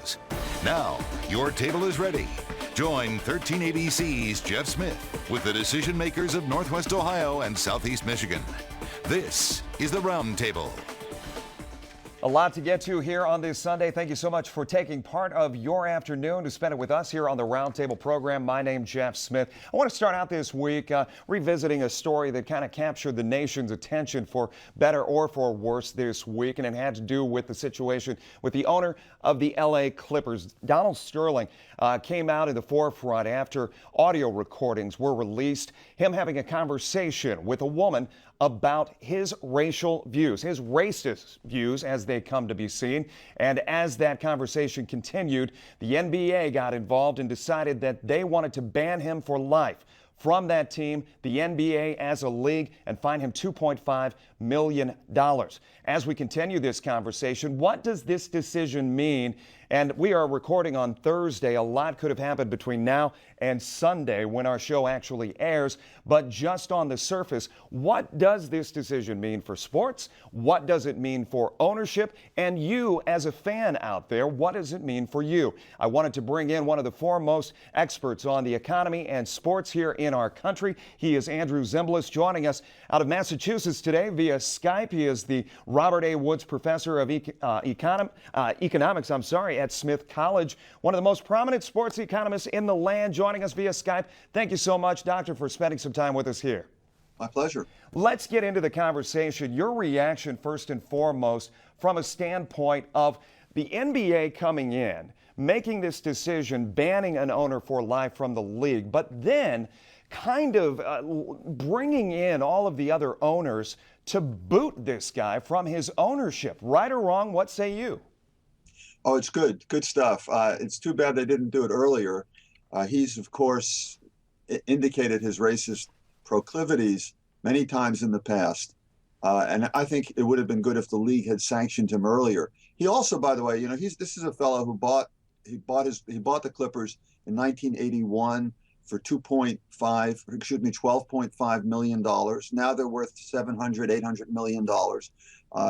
decisions. Now, your table is ready. Join 1380C's Jeff Smith with the decision makers of Northwest Ohio and Southeast Michigan. This is the Roundtable. A lot to get to here on this Sunday. Thank you so much for taking part of your afternoon to spend it with us here on the Roundtable program. My name's Jeff Smith. I want to start out this week revisiting a story that kind of captured the nation's attention for better or for worse this week, and it had to do with the situation with the owner of the LA Clippers. Donald Sterling came out in the forefront after audio recordings were released, him having a conversation with a woman about his racial views, his racist views as they come to be seen. And as that conversation continued, the NBA got involved and decided that they wanted to ban him for life from that team, the NBA as a league, and fine him $2.5 million. As we continue this conversation, what does this decision mean? And we are recording on Thursday. A lot could have happened between now and Sunday when our show actually airs. But just on the surface, what does this decision mean for sports? What does it mean for ownership? And you as a fan out there, what does it mean for you? I wanted to bring in one of the foremost experts on the economy and sports here in our country. He is Andrew Zimbalist, joining us out of Massachusetts today via Skype. He is the Robert A. Woods Professor of Economics at Smith College, one of the most prominent sports economists in the land, joining us via Skype. Thank you so much, Doctor, for spending some time with us here. My pleasure. Let's get into the conversation. Your reaction, first and foremost, from a standpoint of the NBA coming in, making this decision, banning an owner for life from the league, but then kind of bringing in all of the other owners to boot this guy from his ownership. Right or wrong, what say you? Oh, it's good stuff. It's too bad they didn't do it earlier. He's, of course, indicated his racist proclivities many times in the past. And I think it would have been good if the league had sanctioned him earlier. He also, by the way, this is a fellow who bought the Clippers in 1981 for $12.5 million. Now they're worth $800 million.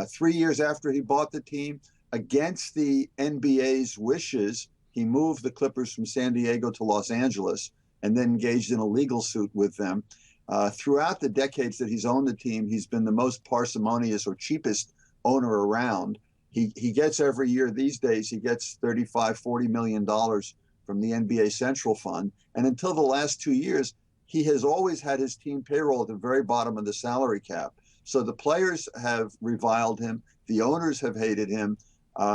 3 years after he bought the team, against the NBA's wishes, he moved the Clippers from San Diego to Los Angeles and then engaged in a legal suit with them. Throughout the decades that he's owned the team, he's been the most parsimonious or cheapest owner around. He gets every year these days, he gets $40 million from the NBA Central Fund. And until the last 2 years, he has always had his team payroll at the very bottom of the salary cap. So the players have reviled him. The owners have hated him.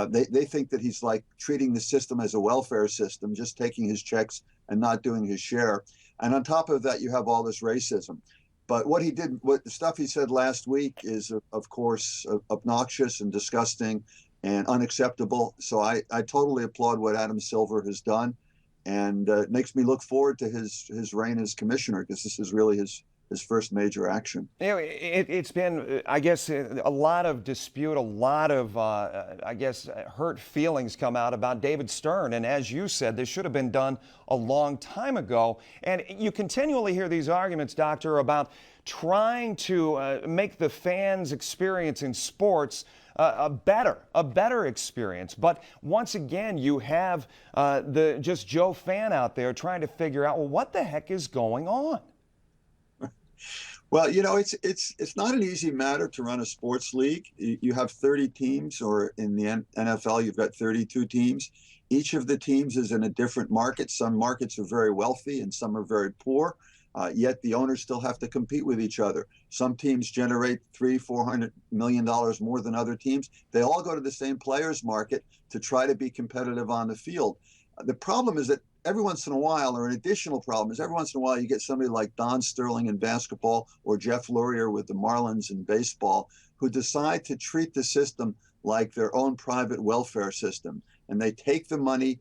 They think that he's like treating the system as a welfare system, just taking his checks and not doing his share. And on top of that, you have all this racism. But the stuff he said last week is, of course, obnoxious and disgusting and unacceptable. So I totally applaud what Adam Silver has done. And it makes me look forward to his reign as commissioner, because this is really his first major action. It's been, I guess, a lot of dispute, a lot of, hurt feelings come out about David Stern. And as you said, this should have been done a long time ago. And you continually hear these arguments, Doctor, about trying to make the fans' experience in sports a better experience. But once again, you have just Joe fan out there trying to figure out, well, what the heck is going on? Well, it's not an easy matter to run a sports league. You have 30 teams, or in the NFL, you've got 32 teams. Each of the teams is in a different market. Some markets are very wealthy and some are very poor. Yet the owners still have to compete with each other. Some teams generate $300-400 million more than other teams. They all go to the same players market to try to be competitive on the field. The problem is that every once in a while, or an additional problem is every once in a while, you get somebody like Don Sterling in basketball or Jeff Lurie with the Marlins in baseball, who decide to treat the system like their own private welfare system. And they take the money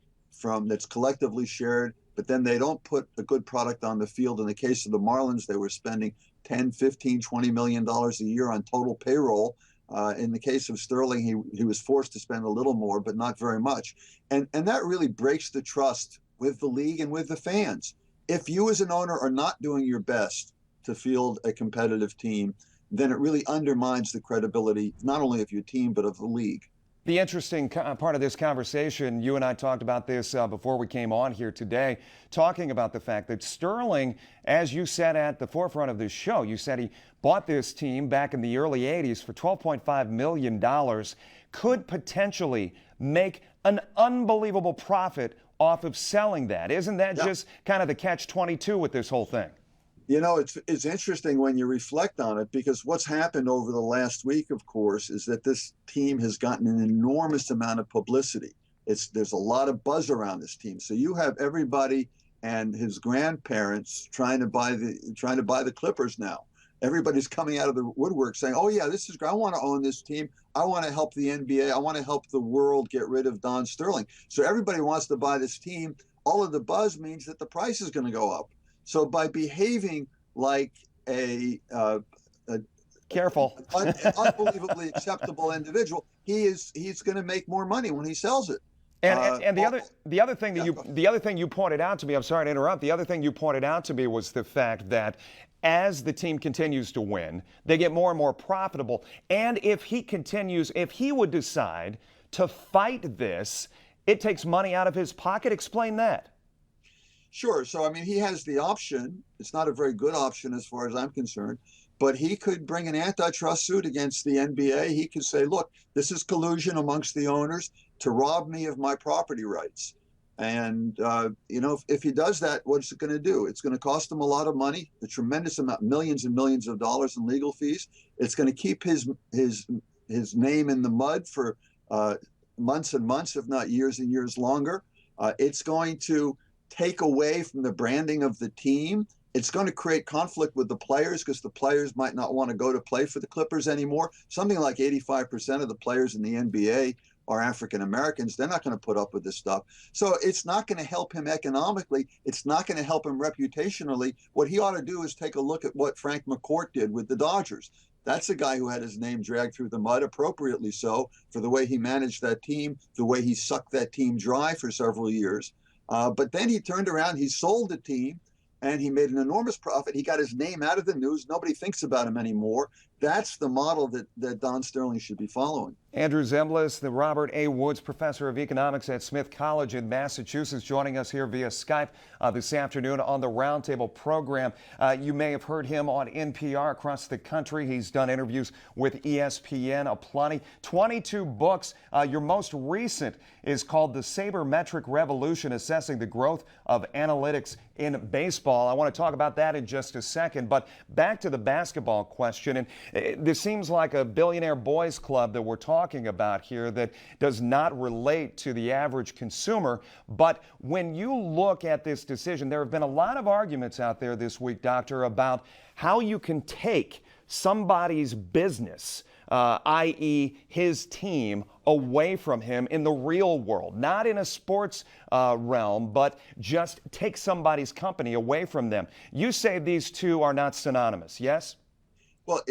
that's collectively shared, but then they don't put a good product on the field. In the case of the Marlins, they were spending $10, $15, $20 million a year on total payroll. In the case of Sterling, he was forced to spend a little more, but not very much. And that really breaks the trust with the league and with the fans. If you as an owner are not doing your best to field a competitive team, then it really undermines the credibility, not only of your team, but of the league. The interesting part of this conversation, you and I talked about this before we came on here today, talking about the fact that Sterling, as you said at the forefront of this show, you said he bought this team back in the early 80s for $12.5 million, could potentially make an unbelievable profit off of selling that. Isn't that just kind of the catch-22 with this whole thing? You know, it's interesting when you reflect on it, because what's happened over the last week, of course, is that this team has gotten an enormous amount of publicity. There's a lot of buzz around this team. So you have everybody and his grandparents trying to buy the Clippers now. Everybody's coming out of the woodwork saying, "Oh yeah, this is great. I want to own this team. I want to help the NBA. I want to help the world get rid of Don Sterling." So everybody wants to buy this team. All of the buzz means that the price is going to go up. So by behaving like an unbelievably acceptable individual, he's going to make more money when he sells it. And the other thing you pointed out to me, I'm sorry to interrupt. The other thing you pointed out to me was the fact that as the team continues to win, they get more and more profitable. And if he would decide to fight this, it takes money out of his pocket. Explain that. Sure. So, I mean, he has the option. It's not a very good option as far as I'm concerned, but he could bring an antitrust suit against the NBA. He could say, look, this is collusion amongst the owners to rob me of my property rights. And, if he does that, what's it going to do? It's going to cost him a lot of money, a tremendous amount, millions and millions of dollars in legal fees. It's going to keep his name in the mud for months and months, if not years and years longer. It's going to take away from the branding of the team. It's going to create conflict with the players, because the players might not want to go to play for the Clippers anymore. Something like 85% of the players in the NBA are African Americans. They're not going to put up with this stuff. So it's not going to help him economically. It's not going to help him reputationally. What he ought to do is take a look at what Frank McCourt did with the Dodgers. That's a guy who had his name dragged through the mud, appropriately so, for the way he managed that team, the way he sucked that team dry for several years. But then he turned around, he sold the team, and he made an enormous profit. He got his name out of the news. Nobody thinks about him anymore. That's the model that Don Sterling should be following. Andrew Zemblis, the Robert A. Woods Professor of Economics at Smith College in Massachusetts, joining us here via Skype this afternoon on the Roundtable program. You may have heard him on NPR across the country. He's done interviews with ESPN aplenty. 22 books. Your most recent is called The Sabermetric Revolution, Assessing the Growth of Analytics in Baseball. I want to talk about that in just a second, but back to the basketball question. And this seems like a billionaire boys club that we're talking about here that does not relate to the average consumer. But when you look at this decision, there have been a lot of arguments out there this week, Doctor, about how you can take somebody's business, i.e. his team, away from him in the real world, not in a sports realm, but just take somebody's company away from them. You say these two are not synonymous, yes? Well,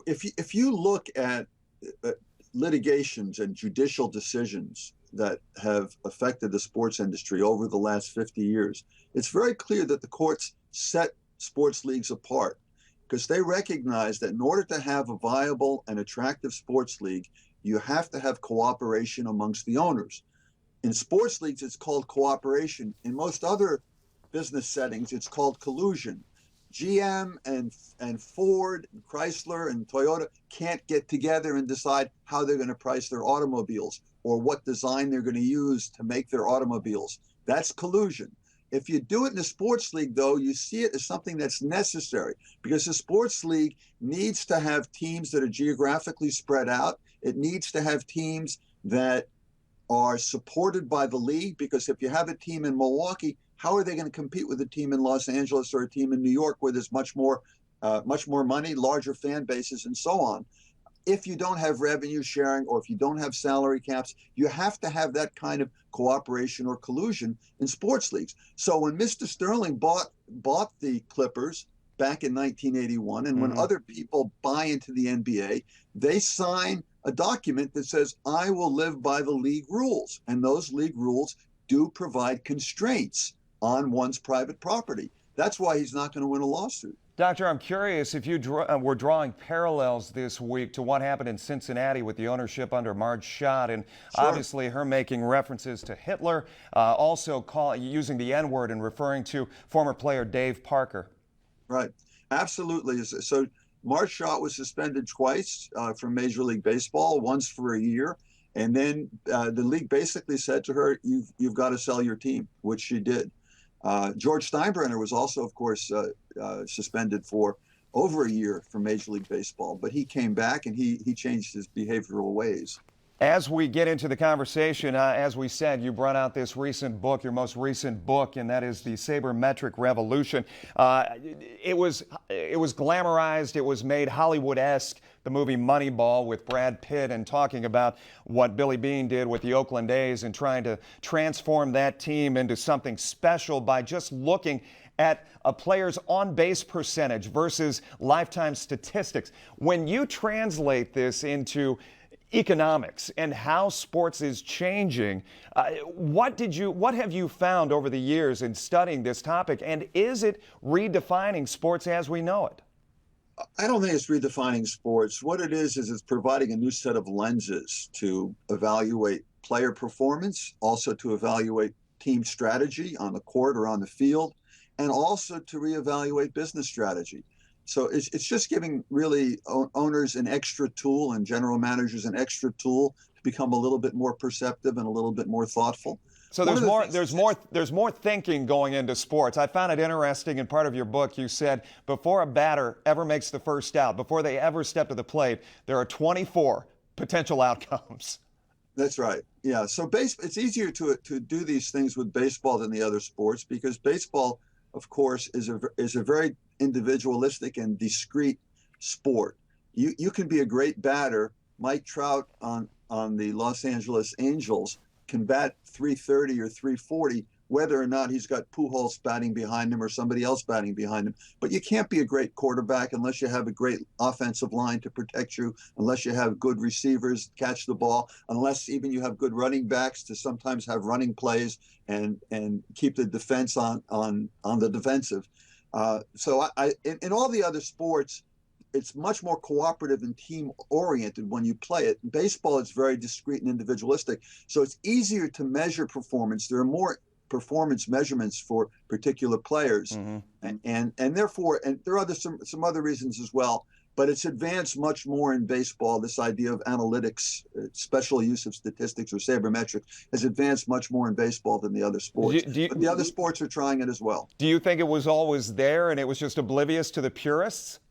if you look at litigations and judicial decisions that have affected the sports industry over the last 50 years, it's very clear that the courts set sports leagues apart, because they recognize that in order to have a viable and attractive sports league, you have to have cooperation amongst the owners. In sports leagues, it's called cooperation. In most other business settings, it's called collusion. GM and Ford and Chrysler and Toyota can't get together and decide how they're going to price their automobiles or what design they're going to use to make their automobiles. That's collusion. If you do it in a sports league, though, you see it as something that's necessary, because the sports league needs to have teams that are geographically spread out. It needs to have teams that are supported by the league, because if you have a team in Milwaukee, how are they going to compete with a team in Los Angeles or a team in New York, where there's much more money, larger fan bases, and so on? If you don't have revenue sharing, or if you don't have salary caps, you have to have that kind of cooperation or collusion in sports leagues. So when Mr. Sterling bought the Clippers back in 1981, and when other people buy into the NBA, they sign a document that says, I will live by the league rules. And those league rules do provide constraints on one's private property. That's why he's not going to win a lawsuit. Doctor, I'm curious if you were drawing parallels this week to what happened in Cincinnati with the ownership under Marge Schott, and Sure. obviously her making references to Hitler, also using the N-word and referring to former player Dave Parker. Right. Absolutely. So Marge Schott was suspended twice from Major League Baseball, once for a year. And then the league basically said to her, you've got to sell your team, which she did. George Steinbrenner was also, of course, suspended for over a year from Major League Baseball, but he came back and he changed his behavioral ways. As we get into the conversation, as we said, you brought out this recent book, your most recent book, and that is The Sabermetric Revolution. It was glamorized, it was made Hollywood-esque, the movie Moneyball with Brad Pitt, and talking about what Billy Beane did with the Oakland A's and trying to transform that team into something special by just looking at a player's on-base percentage versus lifetime statistics. When you translate this into economics and how sports is changing, what have you found over the years in studying this topic, and is it redefining sports as we know it? I don't think it's redefining sports. What it is it's providing a new set of lenses to evaluate player performance, also to evaluate team strategy on the court or on the field, and also to reevaluate business strategy. So it's just giving really owners an extra tool and general managers an extra tool to become a little bit more perceptive and a little bit more thoughtful. So there's more thinking going into sports. I found it interesting in part of your book. You said before a batter ever makes the first out, before they ever step to the plate, there are 24 potential outcomes. That's right. Yeah. So it's easier to do these things with baseball than the other sports because baseball, of course, is a very individualistic and discrete sport. You can be a great batter. Mike Trout on the Los Angeles Angels can bat 330 or 340, whether or not he's got Pujols batting behind him or somebody else batting behind him. But you can't be a great quarterback unless you have a great offensive line to protect you, unless you have good receivers to catch the ball, unless even you have good running backs to sometimes have running plays and keep the defense on the defensive. So in all the other sports, it's much more cooperative and team-oriented when you play it. In baseball, it's very discrete and individualistic, so it's easier to measure performance. There are more performance measurements for particular players, and therefore, and there are some other reasons as well. But it's advanced much more in baseball. This idea of analytics, special use of statistics or sabermetrics, has advanced much more in baseball than the other sports. But the other sports are trying it as well. Do you think it was always there and it was just oblivious to the purists?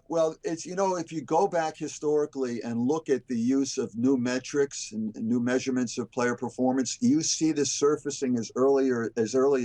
Well, it's, if you go back historically and look at the use of new metrics and new measurements of player performance, you see this surfacing as early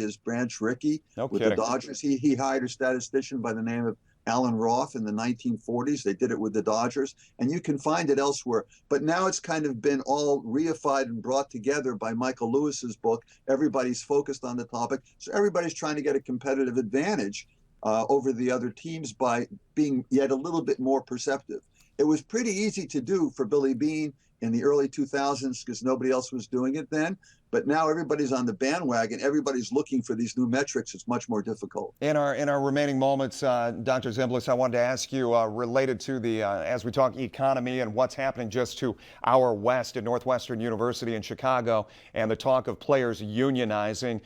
as Branch Rickey with the Dodgers. He hired a statistician by the name of Alan Roth in the 1940s. They did it with the Dodgers, and you can find it elsewhere. But now it's kind of been all reified and brought together by Michael Lewis's book. Everybody's focused on the topic, so everybody's trying to get a competitive advantage over the other teams by being yet a little bit more perceptive. It was pretty easy to do for Billy Beane in the early 2000s because nobody else was doing it then. But now everybody's on the bandwagon. Everybody's looking for these new metrics. It's much more difficult. In our remaining moments, Dr. Zimbalist, I wanted to ask you, related to the, as we talk economy and what's happening just to our west at Northwestern University in Chicago and the talk of players unionizing,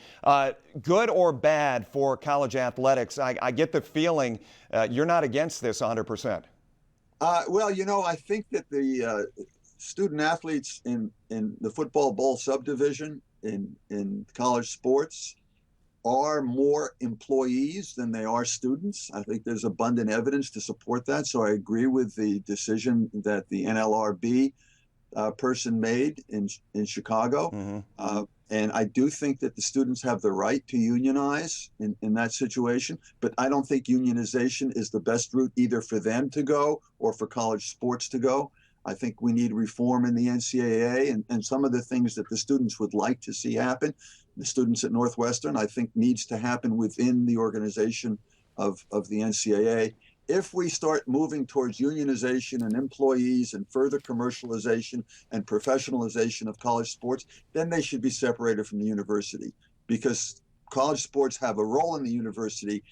good or bad for college athletics? I get the feeling you're not against this 100%. Well, I think that the student athletes in the football bowl subdivision in college sports are more employees than they are students. I think there's abundant evidence to support that. So I agree with the decision that the NLRB person made in Chicago. And I do think that the students have the right to unionize in that situation, but I don't think unionization is the best route either for them to go or for college sports to go. I think we need reform in the NCAA and some of the things that the students would like to see happen. The students at Northwestern, I think, needs to happen within the organization of the NCAA. If we start moving towards unionization and employees and further commercialization and professionalization of college sports, then they should be separated from the university because college sports have a role in the university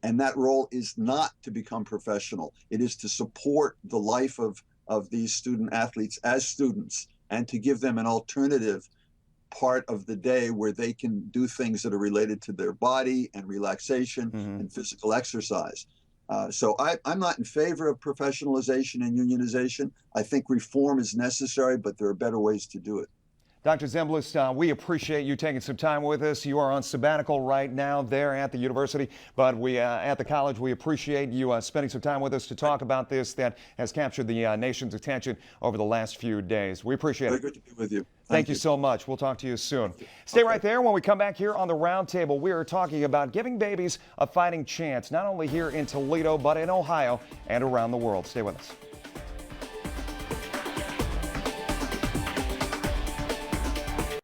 And that role is not to become professional. It is to support the life of these student athletes as students and to give them an alternative part of the day where they can do things that are related to their body and relaxation and physical exercise. So I'm not in favor of professionalization and unionization. I think reform is necessary, but there are better ways to do it. Dr. Zimbalist, we appreciate you taking some time with us. You are on sabbatical right now there at the university, but we at the college, we appreciate you spending some time with us to talk about this that has captured the nation's attention over the last few days. We appreciate it. Very good to be with you. Thank you so much. We'll talk to you soon. Stay right there. When we come back here on the Roundtable, we are talking about giving babies a fighting chance, not only here in Toledo, but in Ohio and around the world. Stay with us.